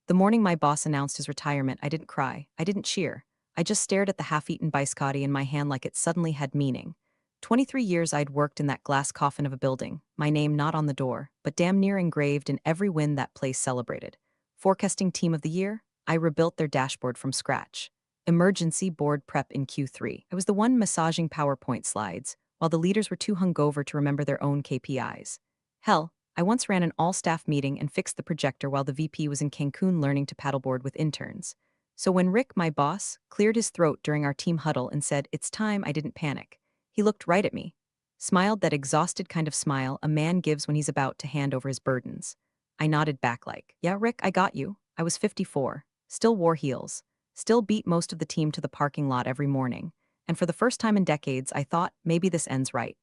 The morning my boss announced his retirement, I didn't cry. I didn't cheer. I just stared at the half-eaten biscotti in my hand like it suddenly had meaning. 23 years I'd worked in that glass coffin of a building, my name not on the door, but damn near engraved in every win that place celebrated. Forecasting Team of the Year? I rebuilt their dashboard from scratch. Emergency board prep in Q3. I was the one massaging PowerPoint slides, while the leaders were too hungover to remember their own KPIs. Hell, I once ran an all-staff meeting and fixed the projector while the VP was in Cancun learning to paddleboard with interns. So when Rick, my boss, cleared his throat during our team huddle and said, "It's time," I didn't panic. He looked right at me, smiled that exhausted kind of smile a man gives when he's about to hand over his burdens. I nodded back like, "Yeah, Rick, I got you." I was 54, still wore heels, still beat most of the team to the parking lot every morning, and for the first time in decades, I thought, maybe this ends right.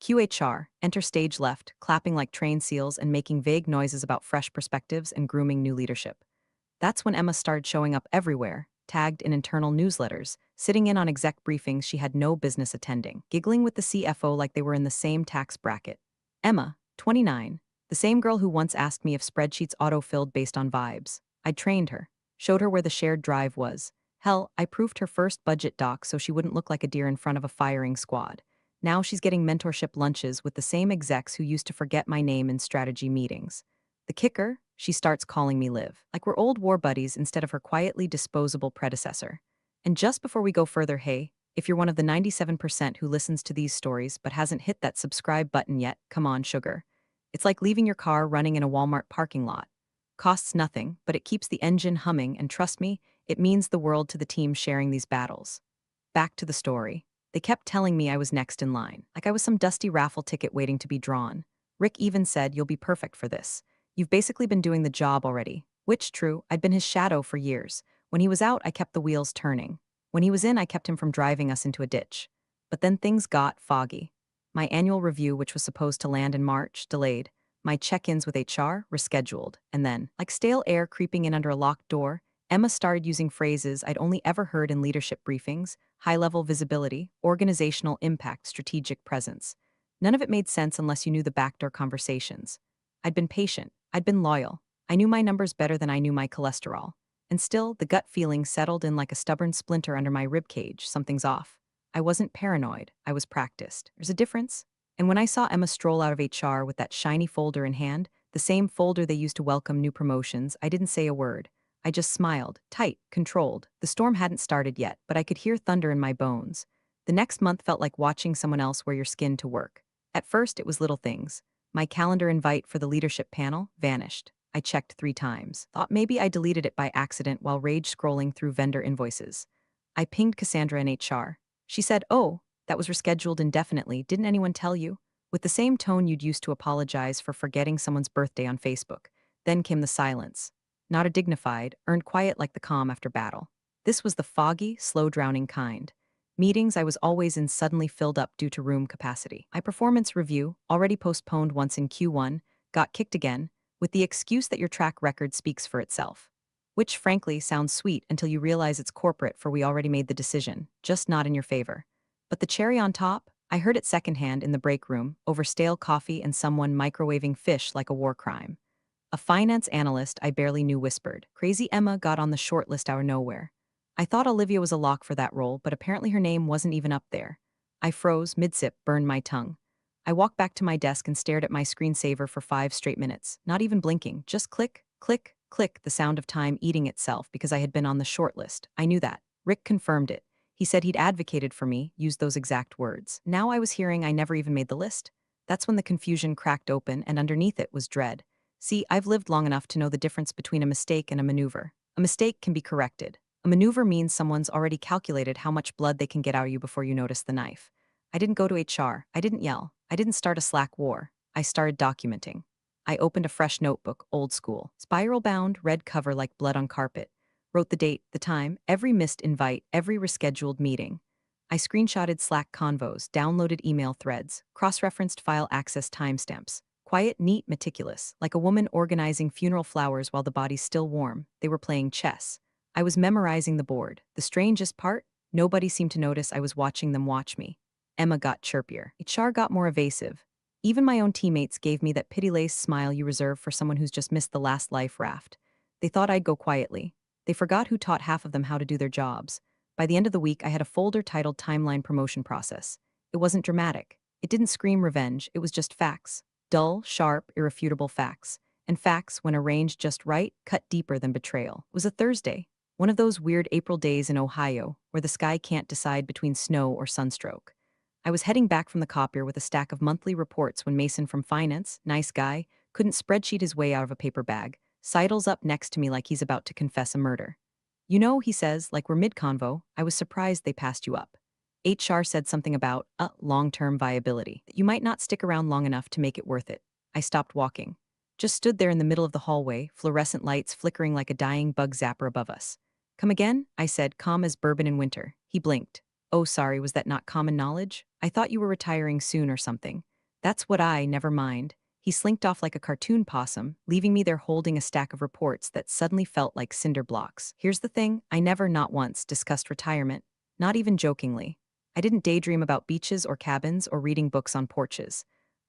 QHR, enter stage left, clapping like trained seals and making vague noises about fresh perspectives and grooming new leadership. That's when Emma started showing up everywhere, tagged in internal newsletters, sitting in on exec briefings she had no business attending, giggling with the CFO like they were in the same tax bracket. Emma, 29, the same girl who once asked me if spreadsheets auto-filled based on vibes. I'd trained her, showed her where the shared drive was. Hell, I proofed her first budget doc so she wouldn't look like a deer in front of a firing squad. Now she's getting mentorship lunches with the same execs who used to forget my name in strategy meetings. The kicker? She starts calling me Liv, like we're old war buddies instead of her quietly disposable predecessor. And just before we go further, hey, if you're one of the 97% who listens to these stories but hasn't hit that subscribe button yet, come on, sugar. It's like leaving your car running in a Walmart parking lot. Costs nothing, but it keeps the engine humming, and trust me, it means the world to the team sharing these battles. Back to the story. They kept telling me I was next in line, like I was some dusty raffle ticket waiting to be drawn. Rick even said, "You'll be perfect for this. You've basically been doing the job already." Which, true, I'd been his shadow for years. When he was out, I kept the wheels turning. When he was in, I kept him from driving us into a ditch. But then things got foggy. My annual review, which was supposed to land in March, delayed. My check-ins with HR rescheduled. And then, like stale air creeping in under a locked door, Emma started using phrases I'd only ever heard in leadership briefings: high-level visibility, organizational impact, strategic presence. None of it made sense unless you knew the backdoor conversations. I'd been patient. I'd been loyal. I knew my numbers better than I knew my cholesterol. And still, the gut feeling settled in like a stubborn splinter under my ribcage. Something's off. I wasn't paranoid. I was practiced. There's a difference. And when I saw Emma stroll out of HR with that shiny folder in hand, the same folder they used to welcome new promotions, I didn't say a word. I just smiled, tight, controlled. The storm hadn't started yet, but I could hear thunder in my bones. The next month felt like watching someone else wear your skin to work. At first, it was little things. My calendar invite for the leadership panel vanished. I checked 3 times. Thought maybe I deleted it by accident while rage scrolling through vendor invoices. I pinged Cassandra in HR. She said, "Oh, that was rescheduled indefinitely. Didn't anyone tell you?" With the same tone you'd used to apologize for forgetting someone's birthday on Facebook. Then came the silence. Not a dignified, earned quiet like the calm after battle. This was the foggy, slow-drowning kind. Meetings I was always in suddenly filled up due to room capacity. My performance review, already postponed once in Q1, got kicked again, with the excuse that your track record speaks for itself. Which, frankly, sounds sweet until you realize it's corporate, for we already made the decision, just not in your favor. But the cherry on top? I heard it secondhand in the break room, over stale coffee and someone microwaving fish like a war crime. A finance analyst I barely knew whispered, "Crazy Emma got on the short list out of nowhere." I thought Olivia was a lock for that role, but apparently her name wasn't even up there. I froze, mid-sip, burned my tongue. I walked back to my desk and stared at my screensaver for 5 straight minutes, not even blinking, just click, click, click, the sound of time eating itself because I had been on the short list. I knew that. Rick confirmed it. He said he'd advocated for me, used those exact words. Now I was hearing I never even made the list. That's when the confusion cracked open, and underneath it was dread. See, I've lived long enough to know the difference between a mistake and a maneuver. A mistake can be corrected. A maneuver means someone's already calculated how much blood they can get out of you before you notice the knife. I didn't go to HR. I didn't yell. I didn't start a Slack war. I started documenting. I opened a fresh notebook, old school, spiral-bound, red cover like blood on carpet. Wrote the date, the time, every missed invite, every rescheduled meeting. I screenshotted Slack convos, downloaded email threads, cross-referenced file access timestamps. Quiet, neat, meticulous, like a woman organizing funeral flowers while the body's still warm. They were playing chess. I was memorizing the board. The strangest part? Nobody seemed to notice I was watching them watch me. Emma got chirpier. HR got more evasive. Even my own teammates gave me that pity-laced smile you reserve for someone who's just missed the last life raft. They thought I'd go quietly. They forgot who taught half of them how to do their jobs. By the end of the week, I had a folder titled Timeline Promotion Process. It wasn't dramatic. It didn't scream revenge, it was just facts. Dull, sharp, irrefutable facts. And facts, when arranged just right, cut deeper than betrayal. It was a Thursday, one of those weird April days in Ohio where the sky can't decide between snow or sunstroke. I was heading back from the copier with a stack of monthly reports when Mason from finance, nice guy, couldn't spreadsheet his way out of a paper bag, sidles up next to me like he's about to confess a murder. You know, he says, like we're mid-convo, I was surprised they passed you up. HR said something about long-term viability, that you might not stick around long enough to make it worth it. I stopped walking. Just stood there in the middle of the hallway, fluorescent lights flickering like a dying bug zapper above us. Come again? I said, calm as bourbon in winter. He blinked. Oh, sorry, was that not common knowledge? I thought you were retiring soon or something. That's what never mind. He slinked off like a cartoon possum, leaving me there holding a stack of reports that suddenly felt like cinder blocks. Here's the thing, I never, not once, discussed retirement. Not even jokingly. I didn't daydream about beaches or cabins or reading books on porches.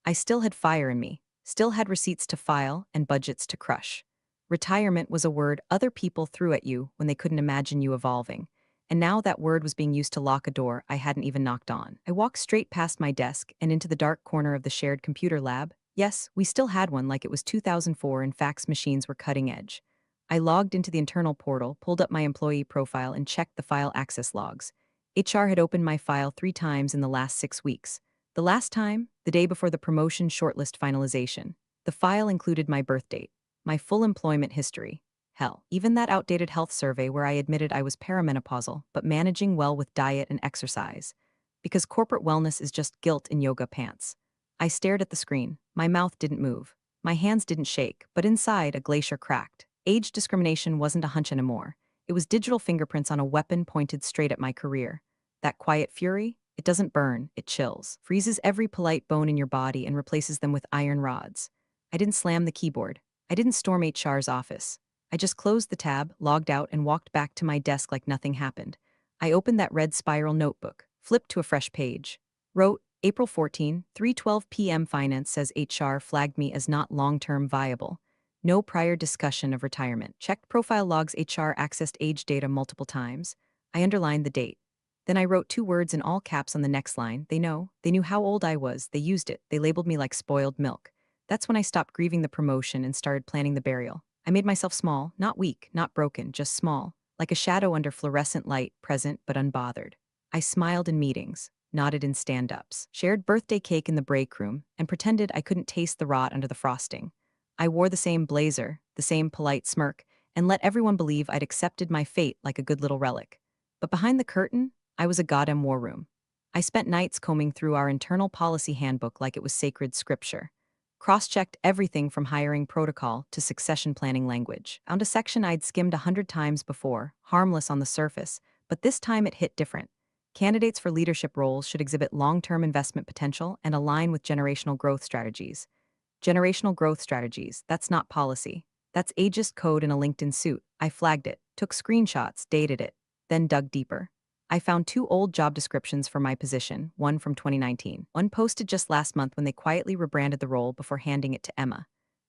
I still had fire in me, still had receipts to file and budgets to crush. Retirement was a word other people threw at you when they couldn't imagine you evolving. And now that word was being used to lock a door I hadn't even knocked on. I walked straight past my desk and into the dark corner of the shared computer lab. Yes, we still had one like it was 2004 and fax machines were cutting edge. I logged into the internal portal, pulled up my employee profile, and checked the file access logs. HR had opened my file 3 times in the last 6 weeks. The last time, the day before the promotion shortlist finalization. The file included my birth date, my full employment history. Hell, even that outdated health survey where I admitted I was perimenopausal, but managing well with diet and exercise. Because corporate wellness is just guilt in yoga pants. I stared at the screen. My mouth didn't move. My hands didn't shake, but inside, a glacier cracked. Age discrimination wasn't a hunch anymore. It was digital fingerprints on a weapon pointed straight at my career. That quiet fury? It doesn't burn, it chills, freezes every polite bone in your body and replaces them with iron rods. I didn't slam the keyboard. I didn't storm HR's office. I just closed the tab, logged out, and walked back to my desk like nothing happened. I opened that red spiral notebook, flipped to a fresh page. Wrote, April 14, 3:12 p.m. Finance says HR flagged me as not long-term viable. No prior discussion of retirement. Checked profile logs. HR accessed age data multiple times. I underlined the date. Then I wrote 2 words in all caps on the next line. They know. They knew how old I was. They used it. They labeled me like spoiled milk. That's when I stopped grieving the promotion and started planning the burial. I made myself small, not weak, not broken, just small, like a shadow under fluorescent light, present but unbothered. I smiled in meetings, nodded in stand-ups, shared birthday cake in the break room, and pretended I couldn't taste the rot under the frosting. I wore the same blazer, the same polite smirk, and let everyone believe I'd accepted my fate like a good little relic. But behind the curtain, I was a goddamn war room. I spent nights combing through our internal policy handbook like it was sacred scripture. Cross-checked everything from hiring protocol to succession planning language. Found a section I'd skimmed 100 times before, harmless on the surface, but this time it hit different. Candidates for leadership roles should exhibit long-term investment potential and align with generational growth strategies. Generational growth strategies, that's not policy. That's ageist code in a LinkedIn suit. I flagged it, took screenshots, dated it, then dug deeper. I found 2 old job descriptions for my position, one from 2019. One posted just last month when they quietly rebranded the role before handing it to Emma.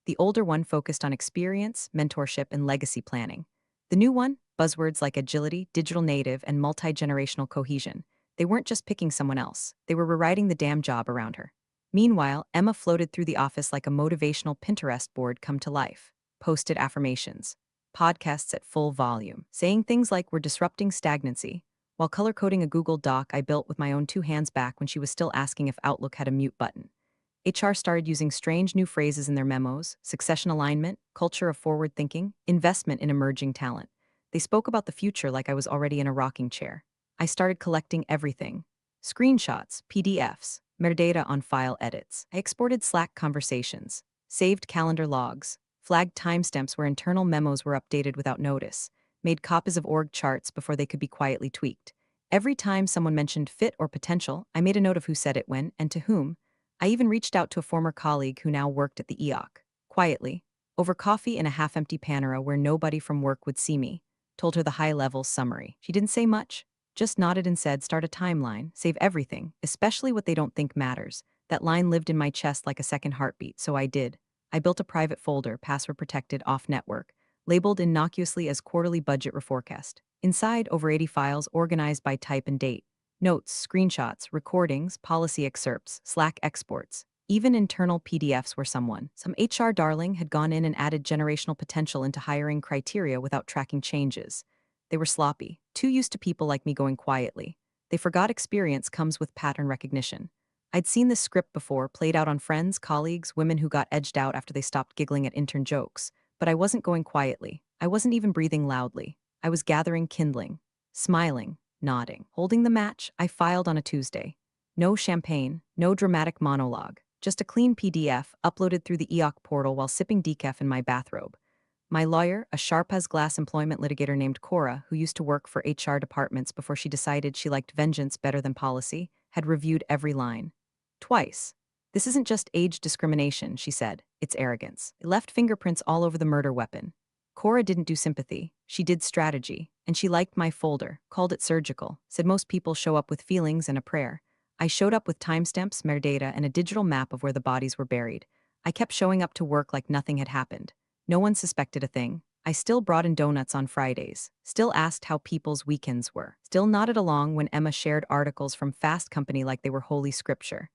The older one focused on experience, mentorship, and legacy planning. The new one, buzzwords like agility, digital native, and multi-generational cohesion. They weren't just picking someone else. They were rewriting the damn job around her. Meanwhile, Emma floated through the office like a motivational Pinterest board come to life. Posted affirmations. Podcasts at full volume. Saying things like we're disrupting stagnancy, while color-coding a Google Doc I built with my own 2 hands back when she was still asking if Outlook had a mute button. HR started using strange new phrases in their memos: succession alignment, culture of forward thinking, investment in emerging talent. They spoke about the future like I was already in a rocking chair. I started collecting everything. Screenshots, PDFs, metadata on file edits. I exported Slack conversations, saved calendar logs, flagged timestamps where internal memos were updated without notice, made copies of org charts before they could be quietly tweaked. Every time someone mentioned fit or potential, I made a note of who said it when and to whom. I even reached out to a former colleague who now worked at the EOC. Quietly, over coffee in a half-empty Panera where nobody from work would see me, told her the high-level summary. She didn't say much, just nodded and said, start a timeline, save everything, especially what they don't think matters. That line lived in my chest like a second heartbeat, so I did. I built a private folder, password protected, off network, labeled innocuously as quarterly budget reforecast. Inside, over 80 files organized by type and date. Notes, screenshots, recordings, policy excerpts, Slack exports. Even internal PDFs were some HR darling had gone in and added generational potential into hiring criteria without tracking changes. They were sloppy, too used to people like me going quietly. They forgot experience comes with pattern recognition. I'd seen this script before, played out on friends, colleagues, women who got edged out after they stopped giggling at intern jokes. But I wasn't going quietly. I wasn't even breathing loudly. I was gathering kindling, smiling, nodding. Holding the match, I filed on a Tuesday. No champagne, no dramatic monologue, just a clean PDF uploaded through the EOC portal while sipping decaf in my bathrobe. My lawyer, a sharp-as-glass employment litigator named Cora, who used to work for HR departments before she decided she liked vengeance better than policy, had reviewed every line. Twice. "This isn't just age discrimination," she said. "It's arrogance. It left fingerprints all over the murder weapon." Cora didn't do sympathy. She did strategy. And she liked my folder, called it surgical, said most people show up with feelings and a prayer. I showed up with timestamps, metadata, and a digital map of where the bodies were buried. I kept showing up to work like nothing had happened. No one suspected a thing. I still brought in donuts on Fridays, still asked how people's weekends were, still nodded along when Emma shared articles from Fast Company like they were holy scripture.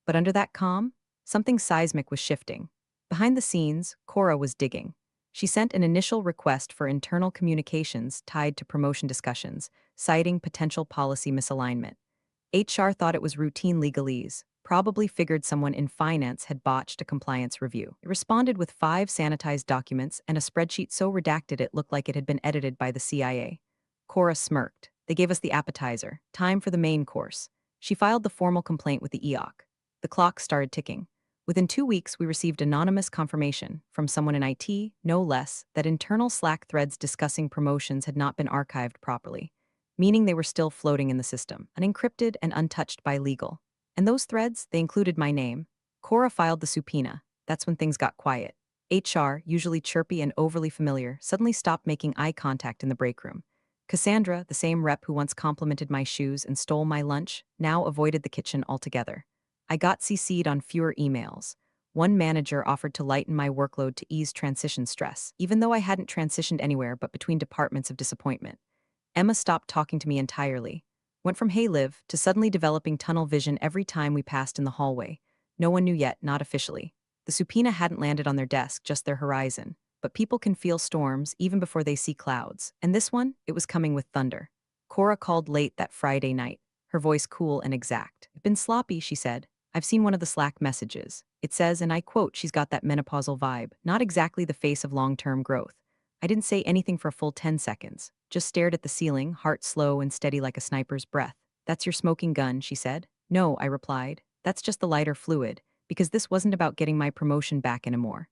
But under that calm, something seismic was shifting. Behind the scenes, Cora was digging. She sent an initial request for internal communications tied to promotion discussions, citing potential policy misalignment. HR thought it was routine legalese, probably figured someone in finance had botched a compliance review. It responded with 5 sanitized documents and a spreadsheet so redacted it looked like it had been edited by the CIA. Cora smirked. They gave us the appetizer. Time for the main course. She filed the formal complaint with the EOC. The clock started ticking. Within 2 weeks, we received anonymous confirmation from someone in IT, no less, that internal Slack threads discussing promotions had not been archived properly, meaning they were still floating in the system, unencrypted and untouched by legal. And those threads, they included my name. Cora filed the subpoena. That's when things got quiet. HR, usually chirpy and overly familiar, suddenly stopped making eye contact in the break room. Cassandra, the same rep who once complimented my shoes and stole my lunch, now avoided the kitchen altogether. I got CC'd on fewer emails. One manager offered to lighten my workload to ease transition stress, even though I hadn't transitioned anywhere but between departments of disappointment. Emma stopped talking to me entirely. Went from "Hey Liv" to suddenly developing tunnel vision every time we passed in the hallway. No one knew yet, not officially. The subpoena hadn't landed on their desk, just their horizon. But people can feel storms even before they see clouds. And this one, it was coming with thunder. Cora called late that Friday night, her voice cool and exact. "I've been sloppy," she said. "I've seen one of the Slack messages. It says, and I quote, she's got that menopausal vibe, not exactly the face of long-term growth." I didn't say anything for a full 10 seconds, just stared at the ceiling, heart slow and steady like a sniper's breath. "That's your smoking gun," she said. "No," I replied. "That's just the lighter fluid, because this wasn't about getting my promotion back anymore.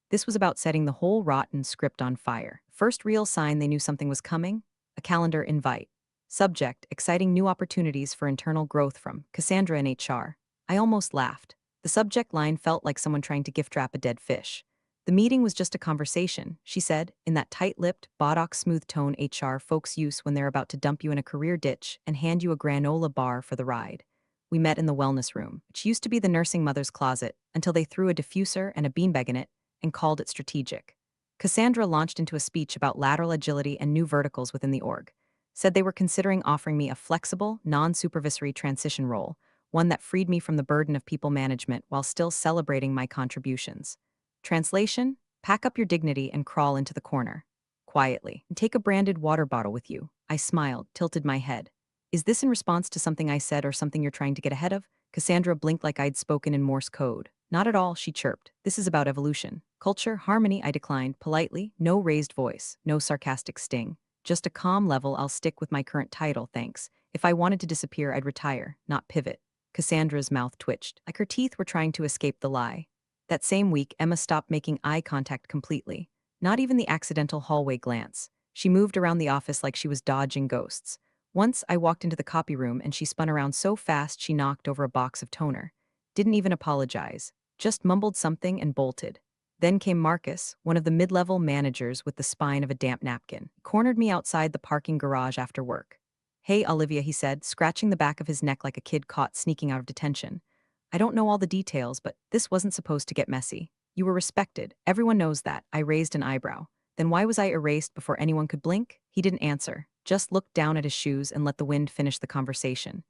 This was about setting the whole rotten script on fire." First real sign they knew something was coming? A calendar invite. Subject, exciting new opportunities for internal growth from Cassandra in HR. I almost laughed. The subject line felt like someone trying to gift wrap a dead fish. "The meeting was just a conversation," she said, in that tight-lipped, Botox-smooth tone HR folks use when they're about to dump you in a career ditch and hand you a granola bar for the ride. We met in the wellness room, which used to be the nursing mother's closet, until they threw a diffuser and a beanbag in it and called it strategic. Cassandra launched into a speech about lateral agility and new verticals within the org. Said they were considering offering me a flexible, non-supervisory transition role, one that freed me from the burden of people management while still celebrating my contributions. Translation: pack up your dignity and crawl into the corner. Quietly. And take a branded water bottle with you. I smiled, tilted my head. "Is this in response to something I said or something you're trying to get ahead of?" Cassandra blinked like I'd spoken in Morse code. "Not at all," she chirped. "This is about evolution. Culture, harmony," I declined, politely. No raised voice, no sarcastic sting. Just a calm level. "I'll stick with my current title, thanks. If I wanted to disappear, I'd retire, not pivot." Cassandra's mouth twitched, like her teeth were trying to escape the lie. That same week, Emma stopped making eye contact completely. Not even the accidental hallway glance. She moved around the office like she was dodging ghosts. Once, I walked into the copy room and she spun around so fast she knocked over a box of toner. Didn't even apologize. Just mumbled something and bolted. Then came Marcus, one of the mid-level managers with the spine of a damp napkin. He cornered me outside the parking garage after work. "Hey, Olivia," he said, scratching the back of his neck like a kid caught sneaking out of detention. "I don't know all the details, but this wasn't supposed to get messy. You were respected. Everyone knows that." I raised an eyebrow. Then why was I erased before anyone could blink? He didn't answer, just looked down at his shoes and let the wind finish the conversation.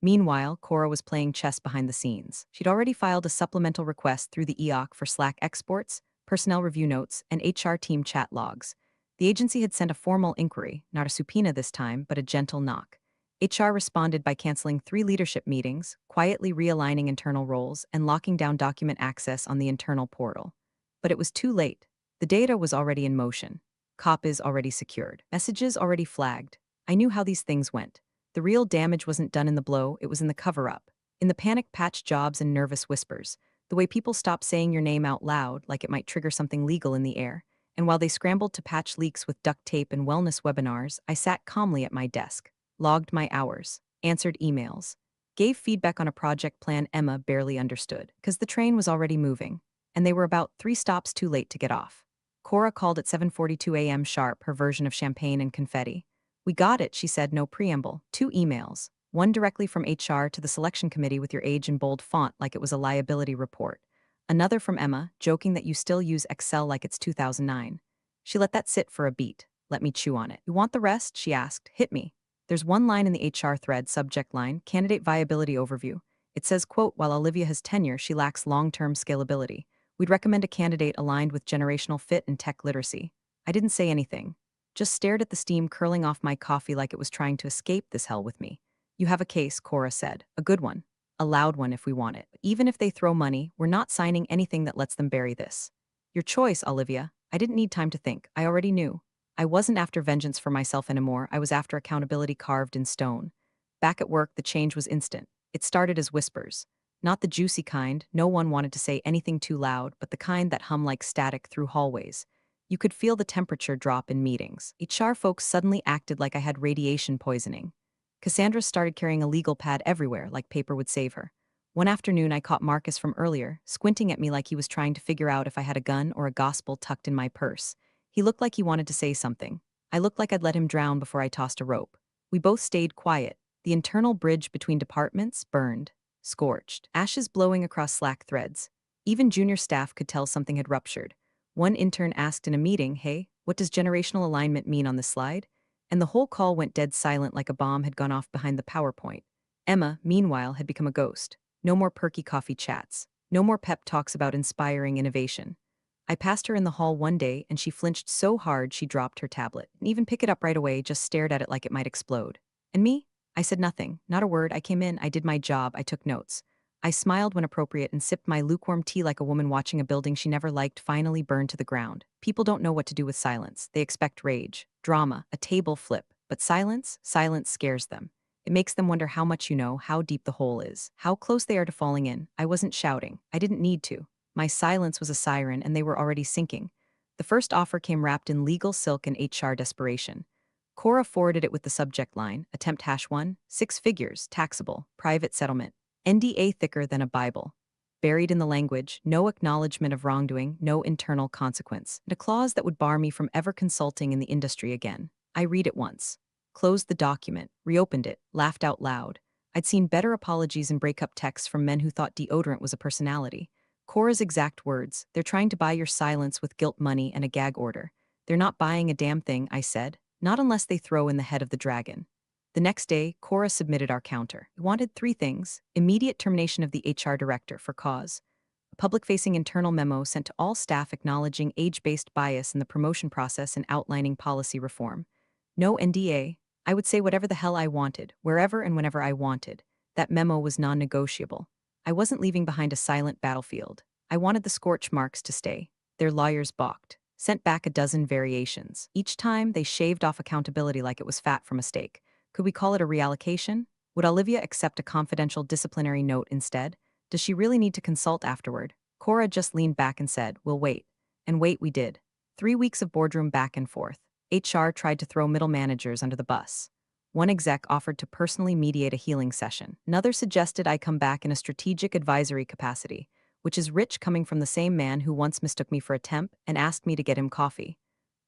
Meanwhile, Cora was playing chess behind the scenes. She'd already filed a supplemental request through the EOC for Slack exports, personnel review notes, and HR team chat logs. The agency had sent a formal inquiry, not a subpoena this time, but a gentle knock. HR responded by canceling 3 leadership meetings, quietly realigning internal roles, and locking down document access on the internal portal. But it was too late. The data was already in motion. Copies already secured. Messages already flagged. I knew how these things went. The real damage wasn't done in the blow, it was in the cover-up. In the panic-patched jobs and nervous whispers. The way people stopped saying your name out loud, like it might trigger something legal in the air. And while they scrambled to patch leaks with duct tape and wellness webinars, I sat calmly at my desk, logged my hours, answered emails, gave feedback on a project plan Emma barely understood, because the train was already moving, and they were about 3 stops too late to get off. Cora called at 7:42 a.m. sharp, her version of champagne and confetti. We got it, she said, no preamble. 2 emails. One directly from HR to the selection committee with your age in bold font like it was a liability report. Another from Emma, joking that you still use Excel like it's 2009. She let that sit for a beat. Let me chew on it. You want the rest? She asked. Hit me. There's one line in the HR thread, subject line, candidate viability overview. It says, quote, while Olivia has tenure, she lacks long-term scalability. We'd recommend a candidate aligned with generational fit and tech literacy. I didn't say anything. Just stared at the steam curling off my coffee like it was trying to escape this hell with me. You have a case, Cora said. A good one. A loud one if we want it. Even if they throw money, we're not signing anything that lets them bury this. Your choice, Olivia. I didn't need time to think. I already knew. I wasn't after vengeance for myself anymore. I was after accountability carved in stone. Back at work, the change was instant. It started as whispers. Not the juicy kind, no one wanted to say anything too loud, but the kind that hum like static through hallways. You could feel the temperature drop in meetings. HR folks suddenly acted like I had radiation poisoning. Cassandra started carrying a legal pad everywhere, like paper would save her. One afternoon, I caught Marcus from earlier, squinting at me like he was trying to figure out if I had a gun or a gospel tucked in my purse. He looked like he wanted to say something. I looked like I'd let him drown before I tossed a rope. We both stayed quiet. The internal bridge between departments burned, scorched, ashes blowing across Slack threads. Even junior staff could tell something had ruptured. One intern asked in a meeting, hey, what does generational alignment mean on this slide? And the whole call went dead silent like a bomb had gone off behind the PowerPoint. Emma, meanwhile, had become a ghost. No more perky coffee chats. No more pep talks about inspiring innovation. I passed her in the hall one day and she flinched so hard she dropped her tablet. Didn't even pick it up right away, just stared at it like it might explode. And me? I said nothing, not a word. I came in, I did my job, I took notes. I smiled when appropriate and sipped my lukewarm tea like a woman watching a building she never liked finally burn to the ground. People don't know what to do with silence. They expect rage, drama, a table flip. But silence scares them. It makes them wonder how much you know, how deep the hole is, how close they are to falling in. I wasn't shouting. I didn't need to. My silence was a siren and they were already sinking. The first offer came wrapped in legal silk and HR desperation. Cora forwarded it with the subject line, attempt #1, 6 figures, taxable, private settlement. NDA thicker than a Bible. Buried in the language, no acknowledgement of wrongdoing, no internal consequence, and a clause that would bar me from ever consulting in the industry again. I read it once. Closed the document, reopened it, laughed out loud. I'd seen better apologies and breakup texts from men who thought deodorant was a personality. Cora's exact words, they're trying to buy your silence with guilt money and a gag order. They're not buying a damn thing, I said, not unless they throw in the head of the dragon. The next day, Cora submitted our counter. We wanted 3 things: immediate termination of the HR director for cause, a public-facing internal memo sent to all staff acknowledging age-based bias in the promotion process and outlining policy reform. No NDA. I would say whatever the hell I wanted, wherever and whenever I wanted. That memo was non-negotiable. I wasn't leaving behind a silent battlefield. I wanted the scorch marks to stay. Their lawyers balked. Sent back a dozen variations. Each time, they shaved off accountability like it was fat from a steak. Could we call it a reallocation? Would Olivia accept a confidential disciplinary note instead? Does she really need to consult afterward? Cora just leaned back and said, we'll wait. And wait we did. 3 weeks of boardroom back and forth. HR tried to throw middle managers under the bus. One exec offered to personally mediate a healing session. Another suggested I come back in a strategic advisory capacity, which is rich coming from the same man who once mistook me for a temp and asked me to get him coffee.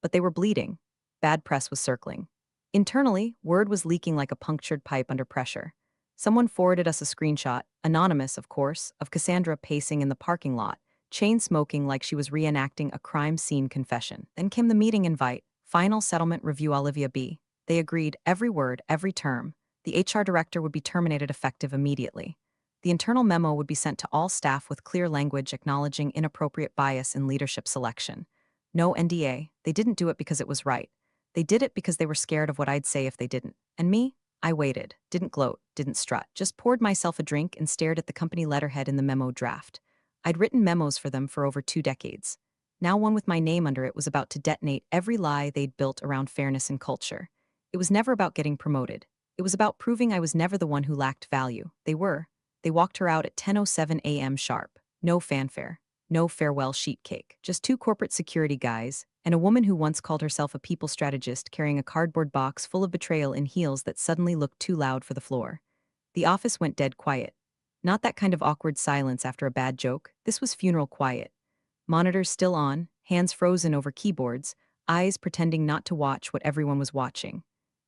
But they were bleeding. Bad press was circling. Internally, word was leaking like a punctured pipe under pressure. Someone forwarded us a screenshot, anonymous of course, of Cassandra pacing in the parking lot, chain smoking like she was reenacting a crime scene confession. Then came the meeting invite, final settlement review Olivia B. They agreed every word, every term. The HR director would be terminated effective immediately. The internal memo would be sent to all staff with clear language acknowledging inappropriate bias in leadership selection. No NDA, they didn't do it because it was right. They did it because they were scared of what I'd say if they didn't. And me? I waited, didn't gloat, didn't strut, just poured myself a drink and stared at the company letterhead in the memo draft. I'd written memos for them for over 2 decades. Now one with my name under it was about to detonate every lie they'd built around fairness and culture. It was never about getting promoted. It was about proving I was never the one who lacked value. They were. They walked her out at 10:07 a.m. sharp. No fanfare. No farewell sheet cake. Just 2 corporate security guys, and a woman who once called herself a people strategist carrying a cardboard box full of betrayal in heels that suddenly looked too loud for the floor. The office went dead quiet. Not that kind of awkward silence after a bad joke. This was funeral quiet. Monitors still on, hands frozen over keyboards, eyes pretending not to watch what everyone was watching.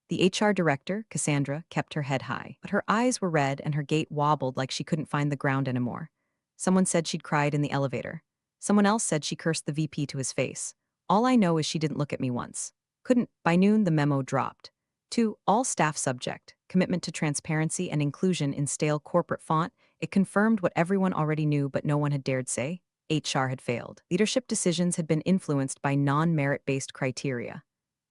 The HR director, Cassandra, kept her head high, but her eyes were red and her gait wobbled like she couldn't find the ground anymore. Someone said she'd cried in the elevator. Someone else said she cursed the VP to his face. All I know is she didn't look at me once. Couldn't. By noon, the memo dropped. 2. All staff subject. Commitment to transparency and inclusion in stale corporate font. It confirmed what everyone already knew but no one had dared say. HR had failed. Leadership decisions had been influenced by non-merit-based criteria.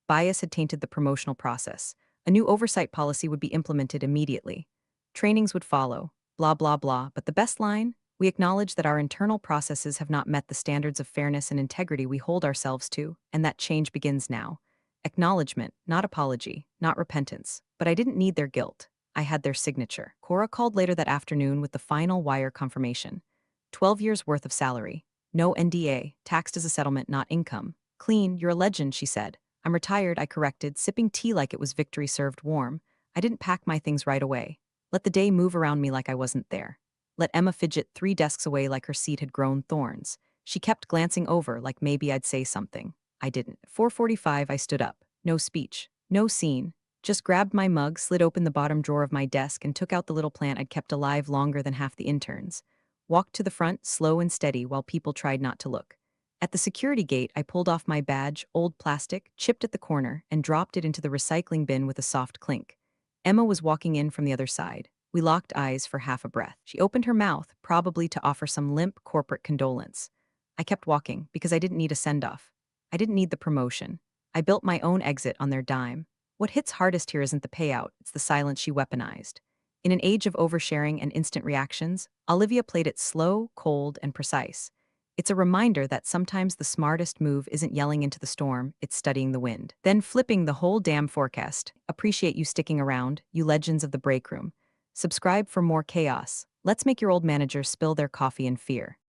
Bias had tainted the promotional process. A new oversight policy would be implemented immediately. Trainings would follow. Blah, blah, blah. But the best line? We acknowledge that our internal processes have not met the standards of fairness and integrity we hold ourselves to, and that change begins now. Acknowledgement, not apology, not repentance. But I didn't need their guilt. I had their signature. Cora called later that afternoon with the final wire confirmation. 12 years worth of salary. No NDA, taxed as a settlement, not income. Clean, you're a legend, she said. I'm retired, I corrected, sipping tea like it was victory served warm. I didn't pack my things right away. Let the day move around me like I wasn't there. Let Emma fidget 3 desks away like her seat had grown thorns. She kept glancing over like maybe I'd say something. I didn't. At 4:45, I stood up. No speech. No scene. Just grabbed my mug, slid open the bottom drawer of my desk, and took out the little plant I'd kept alive longer than half the interns. Walked to the front, slow and steady, while people tried not to look. At the security gate, I pulled off my badge, old plastic, chipped at the corner, and dropped it into the recycling bin with a soft clink. Emma was walking in from the other side. We locked eyes for half a breath. She opened her mouth, probably to offer some limp corporate condolence. I kept walking, because I didn't need a send-off. I didn't need the promotion. I built my own exit on their dime. What hits hardest here isn't the payout, it's the silence she weaponized. In an age of oversharing and instant reactions, Olivia played it slow, cold, and precise. It's a reminder that sometimes the smartest move isn't yelling into the storm, it's studying the wind. Then flipping the whole damn forecast. Appreciate you sticking around, you legends of the break room. Subscribe for more chaos. Let's make your old managers spill their coffee in fear.